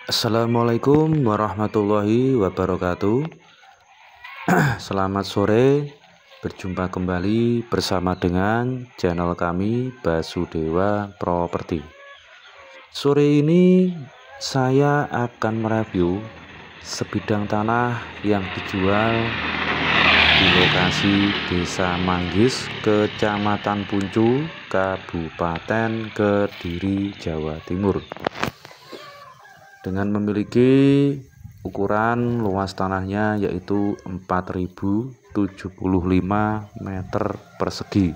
Assalamualaikum warahmatullahi wabarakatuh. Selamat sore, berjumpa kembali bersama dengan channel kami Basudewa Properti. Sore ini saya akan mereview sebidang tanah yang dijual di lokasi Desa Manggis, Kecamatan Puncu, Kabupaten Kediri, Jawa Timur, dengan memiliki ukuran luas tanahnya yaitu 4075 meter persegi,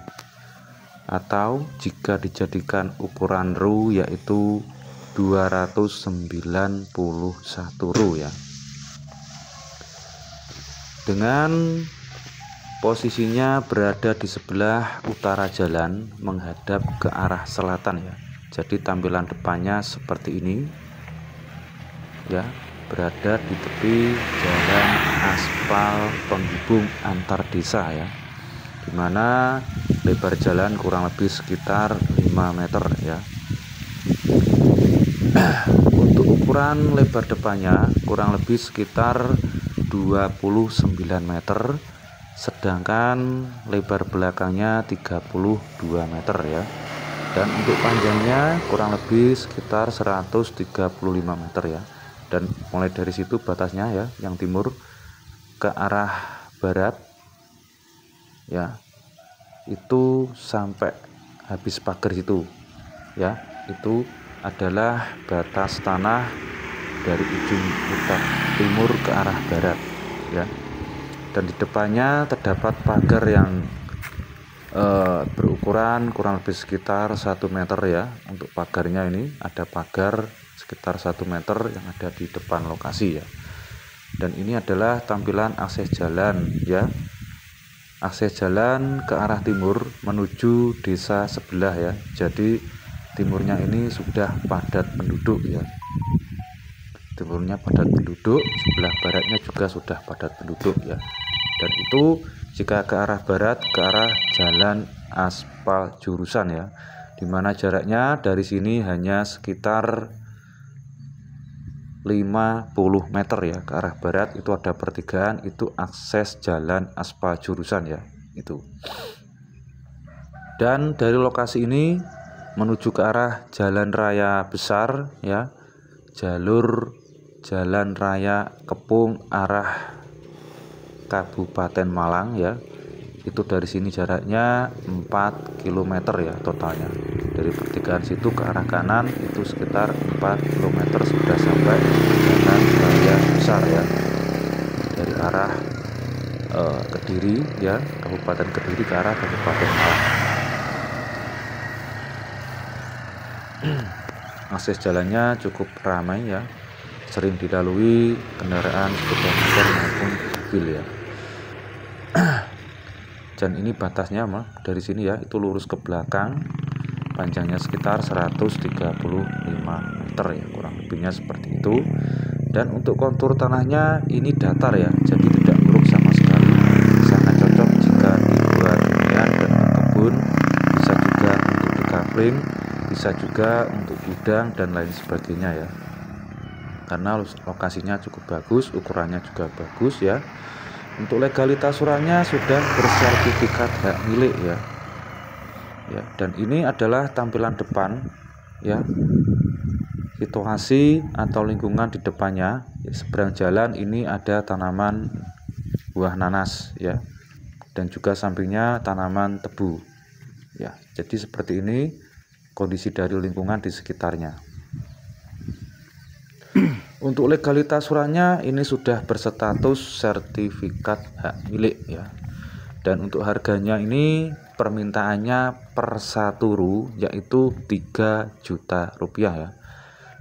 atau jika dijadikan ukuran ru yaitu 291 ru ya. Dengan posisinya berada di sebelah utara jalan menghadap ke arah selatan ya. Jadi tampilan depannya seperti ini ya, berada di tepi jalan aspal penghubung antar desa ya, dimana lebar jalan kurang lebih sekitar 5 meter ya. Untuk ukuran lebar depannya kurang lebih sekitar 29 meter, sedangkan lebar belakangnya 32 meter ya. Dan untuk panjangnya kurang lebih sekitar 135 meter ya. Dan mulai dari situ batasnya ya, yang timur ke arah barat ya, itu sampai habis pagar situ ya, itu adalah batas tanah dari ujung timur ke arah barat ya. Dan di depannya terdapat pagar yang berukuran kurang lebih sekitar 1 meter ya. Untuk pagarnya ini ada pagar sekitar 1 meter yang ada di depan lokasi ya. Dan ini adalah tampilan akses jalan ya, akses jalan ke arah timur menuju desa sebelah ya. Jadi timurnya ini sudah padat penduduk ya, timurnya padat penduduk, sebelah baratnya juga sudah padat penduduk ya. Dan itu jika ke arah barat, ke arah jalan aspal jurusan ya, dimana jaraknya dari sini hanya sekitar 50 meter ya. Ke arah barat itu ada pertigaan, itu akses jalan aspal jurusan ya itu. Dan dari lokasi ini menuju ke arah jalan raya besar ya, jalur jalan raya Kepung arah Kabupaten Malang ya. Itu dari sini jaraknya 4 km ya totalnya. Dari pertigaan situ ke arah kanan itu sekitar 4 km sudah sampai jalan raya besar ya. Dari arah Kediri ya, Kabupaten Kediri ke arah Kabupaten Malang. Akses jalannya cukup ramai ya, sering dilalui kendaraan sepeda motor maupun mobil ya. Dan ini batasnya dari sini ya, itu lurus ke belakang, panjangnya sekitar 135 meter ya, kurang lebihnya seperti itu. Dan untuk kontur tanahnya ini datar ya, jadi tidak buruk sama sekali, sangat cocok jika dibuat hunian dan kebun, bisa juga untuk dekapling, bisa juga untuk gudang dan lain sebagainya ya. Karena lokasinya cukup bagus, ukurannya juga bagus ya. Untuk legalitas suratnya sudah bersertifikat hak milik ya. Ya, dan ini adalah tampilan depan ya. Situasi atau lingkungan di depannya, ya, seberang jalan ini ada tanaman buah nanas ya. Dan juga sampingnya tanaman tebu. Ya, jadi seperti ini kondisi dari lingkungan di sekitarnya. Untuk legalitas suratnya ini sudah berstatus sertifikat hak milik ya. Dan untuk harganya ini permintaannya per 1 ru yaitu 3 juta rupiah ya.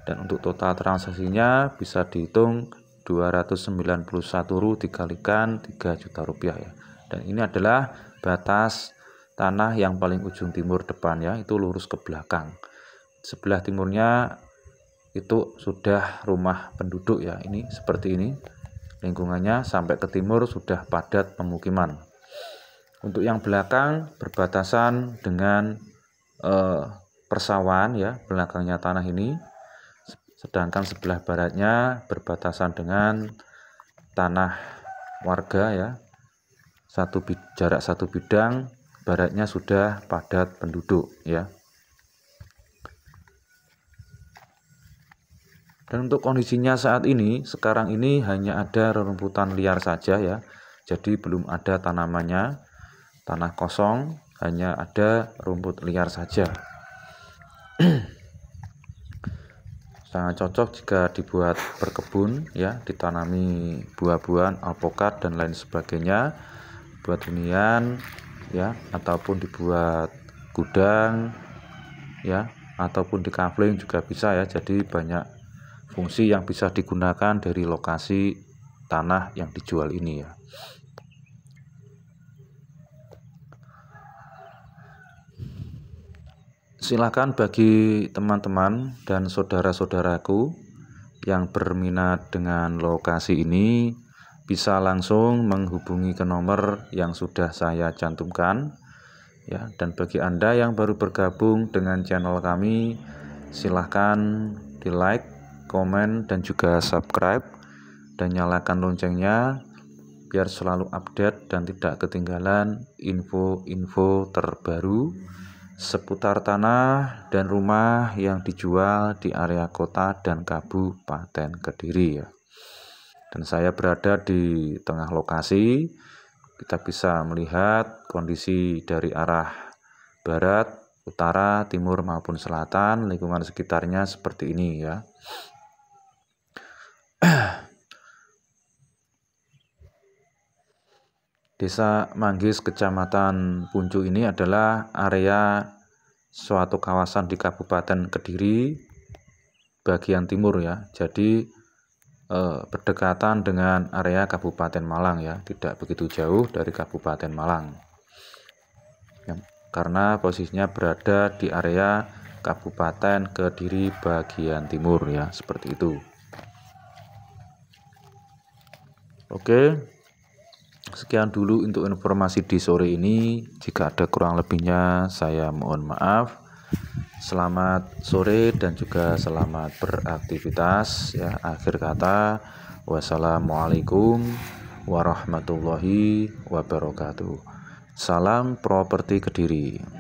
Dan untuk total transaksinya bisa dihitung 291 ru dikalikan 3 juta rupiah ya. Dan ini adalah batas tanah yang paling ujung timur depan ya, itu lurus ke belakang. Sebelah timurnya itu sudah rumah penduduk ya, ini seperti ini lingkungannya, sampai ke timur sudah padat pemukiman. Untuk yang belakang berbatasan dengan persawahan ya, belakangnya tanah ini sedangkan sebelah baratnya berbatasan dengan tanah warga ya. Jarak 1 bidang, baratnya sudah padat penduduk ya. Dan untuk kondisinya saat ini, sekarang ini hanya ada rerumputan liar saja ya. Jadi belum ada tanamannya, tanah kosong, hanya ada rumput liar saja. Sangat cocok jika dibuat berkebun ya, ditanami buah-buahan, alpukat dan lain sebagainya, buat hunian ya, ataupun dibuat gudang ya, ataupun di kafling juga bisa ya. Jadi banyak fungsi yang bisa digunakan dari lokasi tanah yang dijual ini ya. Silakan bagi teman-teman dan saudara-saudaraku yang berminat dengan lokasi ini bisa langsung menghubungi ke nomor yang sudah saya cantumkan ya. Dan bagi Anda yang baru bergabung dengan channel kami, silahkan di like, komen, dan juga subscribe, dan nyalakan loncengnya biar selalu update dan tidak ketinggalan info-info terbaru seputar tanah dan rumah yang dijual di area kota dan Kabupaten Kediri ya. Dan saya berada di tengah lokasi. Kita bisa melihat kondisi dari arah barat, utara, timur maupun selatan, lingkungan sekitarnya seperti ini ya. Desa Manggis, Kecamatan Puncu ini adalah area suatu kawasan di Kabupaten Kediri bagian timur ya. Jadi berdekatan dengan area Kabupaten Malang ya, tidak begitu jauh dari Kabupaten Malang ya, karena posisinya berada di area Kabupaten Kediri bagian timur ya, seperti itu. Oke, sekian dulu untuk informasi di sore ini. Jika ada kurang lebihnya saya mohon maaf. Selamat sore dan juga selamat beraktivitas ya. Akhir kata, wassalamualaikum warahmatullahi wabarakatuh. Salam properti Kediri.